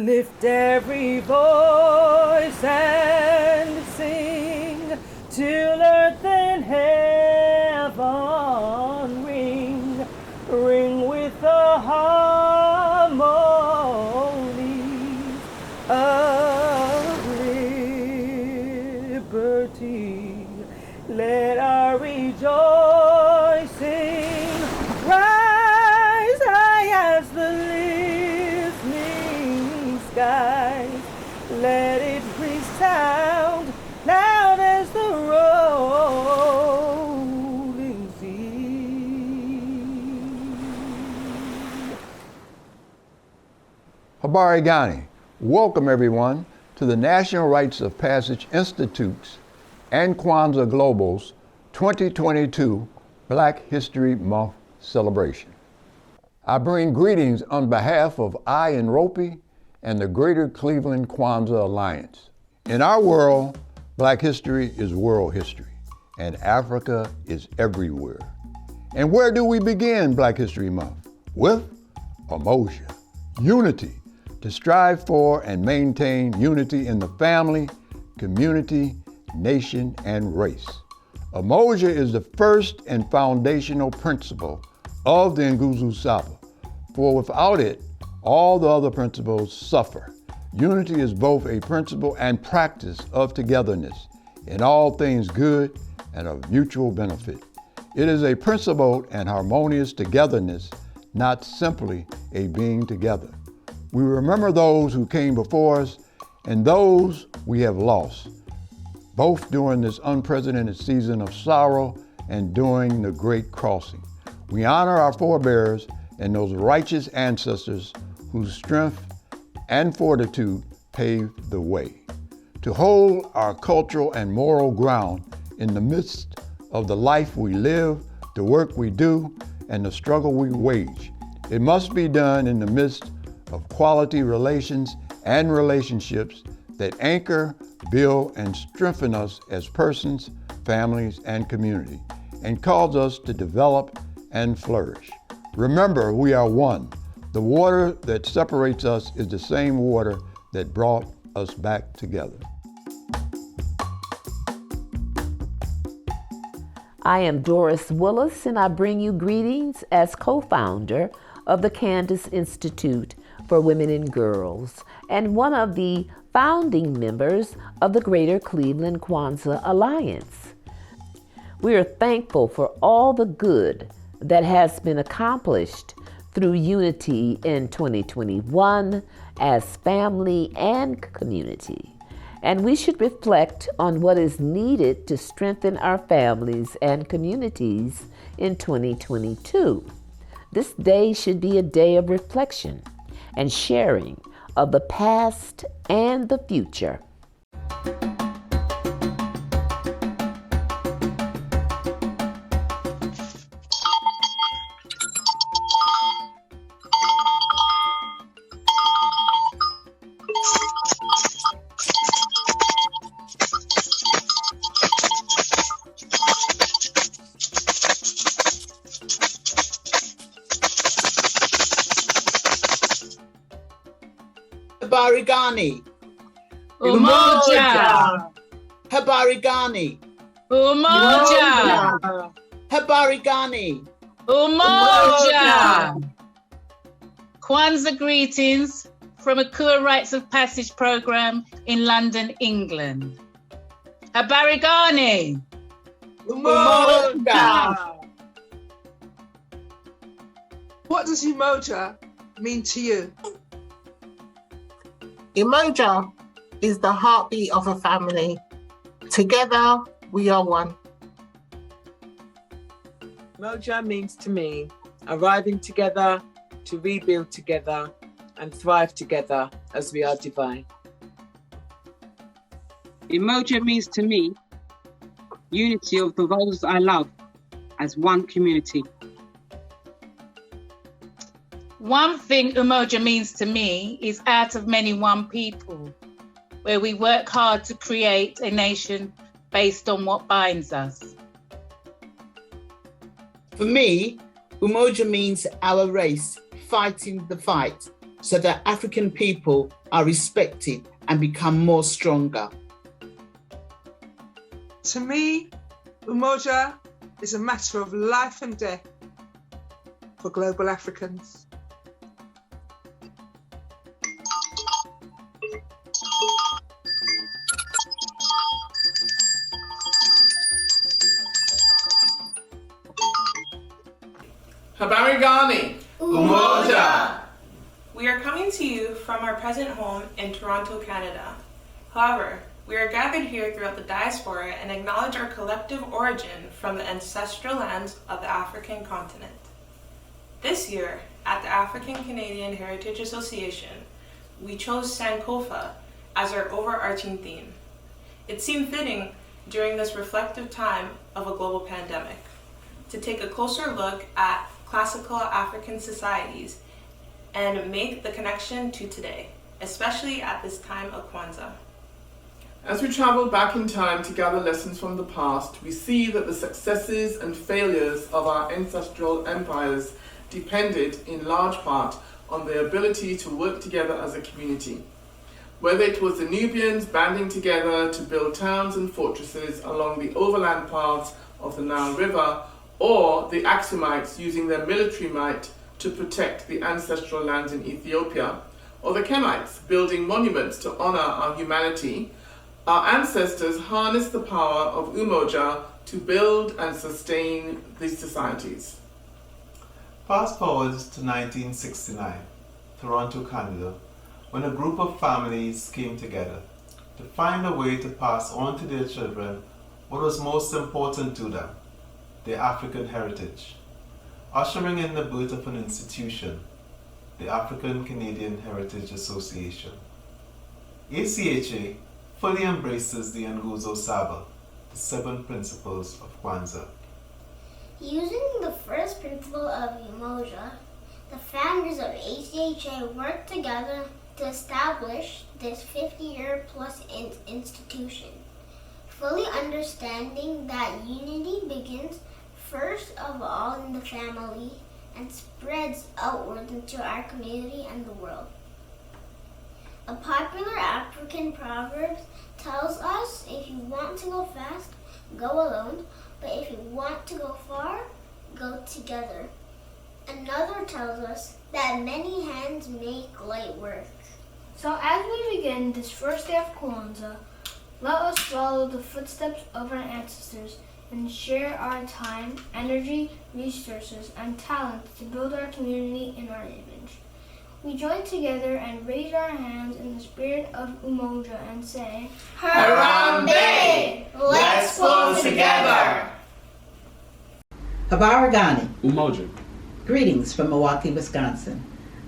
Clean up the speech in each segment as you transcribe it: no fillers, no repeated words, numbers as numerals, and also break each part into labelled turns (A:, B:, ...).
A: Lift every voice and sing till earth and heaven ring, ring with the harmony of liberty. Let our rejoicing rise high as the listening skies. Let it resound loud as the rolling sea.
B: Habari Gani. Welcome everyone to the National Rites of Passage Institute's and KWANZAA Global's 2022 Black History Month celebration. I bring greetings on behalf of I and Ropi and the Greater Cleveland KWANZAA Alliance. In our world, Black history is world history, and Africa is everywhere. And where do we begin Black History Month? With Umoja, unity, to strive for and maintain unity in the family, community, nation, and race. Umoja is the first and foundational principle of the Nguzo Saba, for without it, all the other principles suffer. Unity is both a principle and practice of togetherness in all things good and of mutual benefit. It is a principled and harmonious togetherness, not simply a being together. We remember those who came before us and those we have lost, both during this unprecedented season of sorrow and during the Great Crossing. We honor our forebears and those righteous ancestors whose strength and fortitude paved the way. To hold our cultural and moral ground in the midst of the life we live, the work we do, and the struggle we wage. It must be done in the midst of quality relations and relationships that anchor, build, and strengthen us as persons, families, and community, and cause us to develop and flourish. Remember, we are one. The water that separates us is the same water that brought us back together.
C: I am Doris Willis, and I bring you greetings as co-founder of the Candace Institute for Women and Girls, and one of the founding members of the Greater Cleveland KWANZAA Alliance. We are thankful for all the good that has been accomplished through unity in 2021 as family and community. And we should reflect on what is needed to strengthen our families and communities in 2022. This day should be a day of reflection and sharing of the past and the future.
D: Habari Gani.
E: Umoja.
D: Habari Gani.
E: Umoja.
D: Habari Gani.
E: Umoja. KWANZAA greetings from a KWANZAA Rites of Passage program in London, England. Habari Gani.
D: Umoja.
F: What does Umoja mean to you?
G: Umoja is the heartbeat of a family. Together, we are one.
H: Umoja means to me arriving together to rebuild together and thrive together as we are divine.
I: Umoja means to me unity of those I love as one community.
E: One thing Umoja means to me is out of many one people, where we work hard to create a nation based on what binds us.
D: For me, Umoja means our race fighting the fight so that African people are respected and become more stronger.
F: To me, Umoja is a matter of life and death for global Africans.
J: Habari gani? Umoja!
K: We are coming to you from our present home in Toronto, Canada. However, we are gathered here throughout the diaspora and acknowledge our collective origin from the ancestral lands of the African continent. This year, at the African Canadian Heritage Association, we chose Sankofa as our overarching theme. It seemed fitting during this reflective time of a global pandemic to take a closer look at classical African societies and make the connection to today, especially at this time of KWANZAA.
J: As we travel back in time to gather lessons from the past, we see that the successes and failures of our ancestral empires depended in large part on their ability to work together as a community. Whether it was the Nubians banding together to build towns and fortresses along the overland paths of the Nile River, or the Axumites using their military might to protect the ancestral lands in Ethiopia, or the Kemites building monuments to honor our humanity, our ancestors harnessed the power of Umoja to build and sustain these societies.
L: Fast forward to 1969, Toronto, Canada, when a group of families came together to find a way to pass on to their children what was most important to them, their African heritage, ushering in the birth of an institution, the African Canadian Heritage Association. ACHA fully embraces the Nguzo Saba, the 7 principles of KWANZAA.
M: Using the first principle of Umoja, the founders of ACHA worked together to establish this 50-year-plus institution, fully understanding that unity begins first of all in the family and spreads outward into our community and the world. A popular African proverb tells us if you want to go fast, go alone, but if you want to go far, go together. Another tells us that many hands make light work.
N: So as we begin this first day of KWANZAA, let us follow the footsteps of our ancestors and share our time, energy, resources, and talent to build our community in our image. We join together and raise our hands in the spirit of Umoja and say,
D: Harambe! Let's pull together!
O: Habari gani?
P: Umoja.
O: Greetings from Milwaukee, Wisconsin.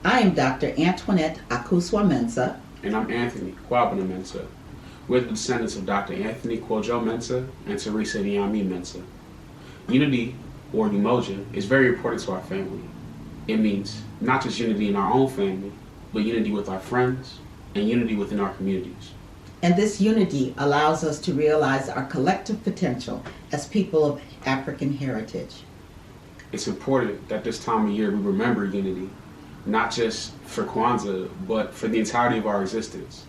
O: I am Dr. Antoinette Akuswa-Mensah.
P: And I'm Anthony Kwabena-Mensah. We're the descendants of Dr. Anthony Kwojo-Mensah and Teresa Nyami-Mensah. Unity, or Umoja, is very important to our family. It means not just unity in our own family, but unity with our friends and unity within our communities.
O: And this unity allows us to realize our collective potential as people of African heritage.
P: It's important that this time of year we remember unity, not just for KWANZAA, but for the entirety of our existence.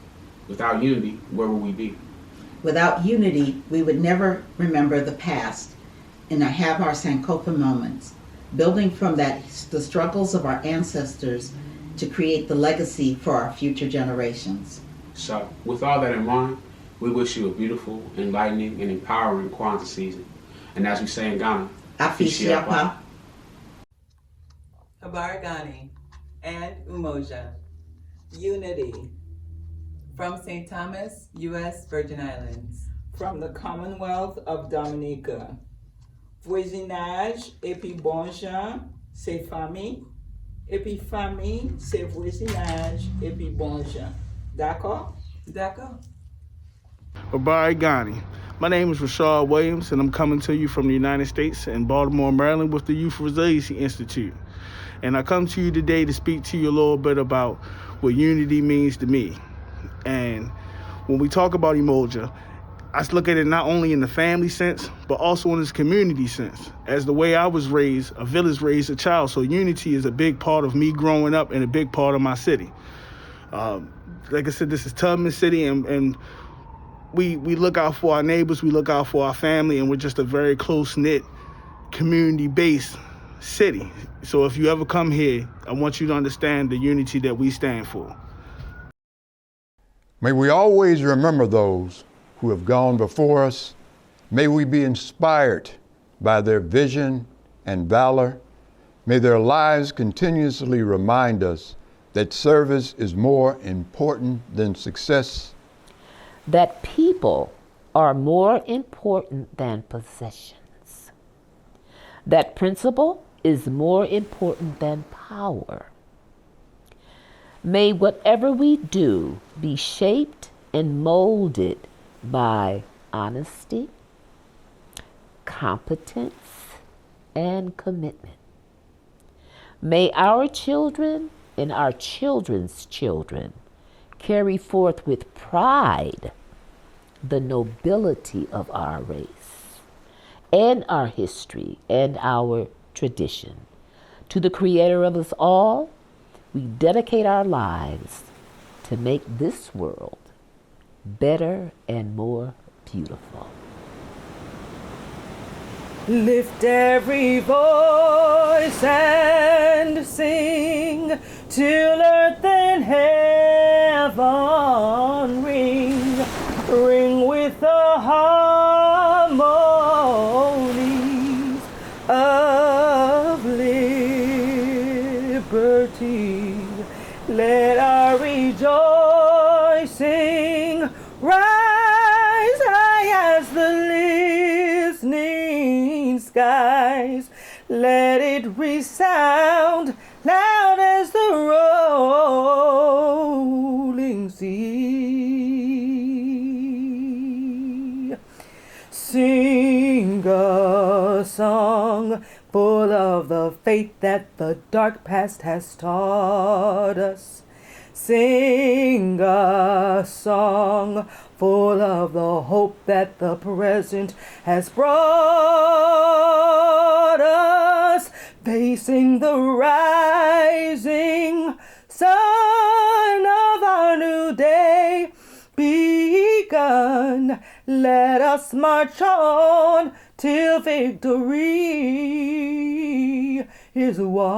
P: Without unity, where would we be?
O: Without unity, we would never remember the past and have our Sankofa moments, building from that the struggles of our ancestors to create the legacy for our future generations.
P: So, with all that in mind, we wish you a beautiful, enlightening, and empowering KWANZAA season. And as we say in Ghana,
O: Afishiapa.
Q: Habari gani and Umoja. Unity. From St. Thomas, U.S. Virgin Islands.
R: From the Commonwealth of Dominica. Voisinage et puis bonjour, c'est famille. Et puis famille, c'est voisinage et puis bonjour. D'accord?
Q: D'accord.
S: Habari gani. My name is Rashad Williams, and I'm coming to you from the United States in Baltimore, Maryland with the Youth Resiliency Institute. And I come to you today to speak to you a little bit about what unity means to me. And when we talk about Umoja, I look at it not only in the family sense, but also in this community sense. As the way I was raised, a village raised a child, so unity is a big part of me growing up and a big part of my city. Like I said, this is Tubman City, and we look out for our neighbors, we look out for our family, and we're just a very close-knit, community-based city. So if you ever come here, I want you to understand the unity that we stand for.
B: May we always remember those who have gone before us. May we be inspired by their vision and valor. May their lives continuously remind us that service is more important than success.
C: That people are more important than possessions. That principle is more important than power. May whatever we do be shaped and molded by honesty, competence, and commitment. May our children and our children's children carry forth with pride the nobility of our race and our history and our tradition. To the Creator of us all, we dedicate our lives to make this world better and more beautiful.
A: Lift every voice and sing till earth and heaven ring, ring with the harmonies of liberty. Let our rejoicing rise high as the listening skies. Let it resound loud as the rolling sea. Sing a song full of the faith that the dark past has taught us. Sing a song full of the hope that the present has brought us. Facing the rising sun of our new day begun, let us march on till victory is won.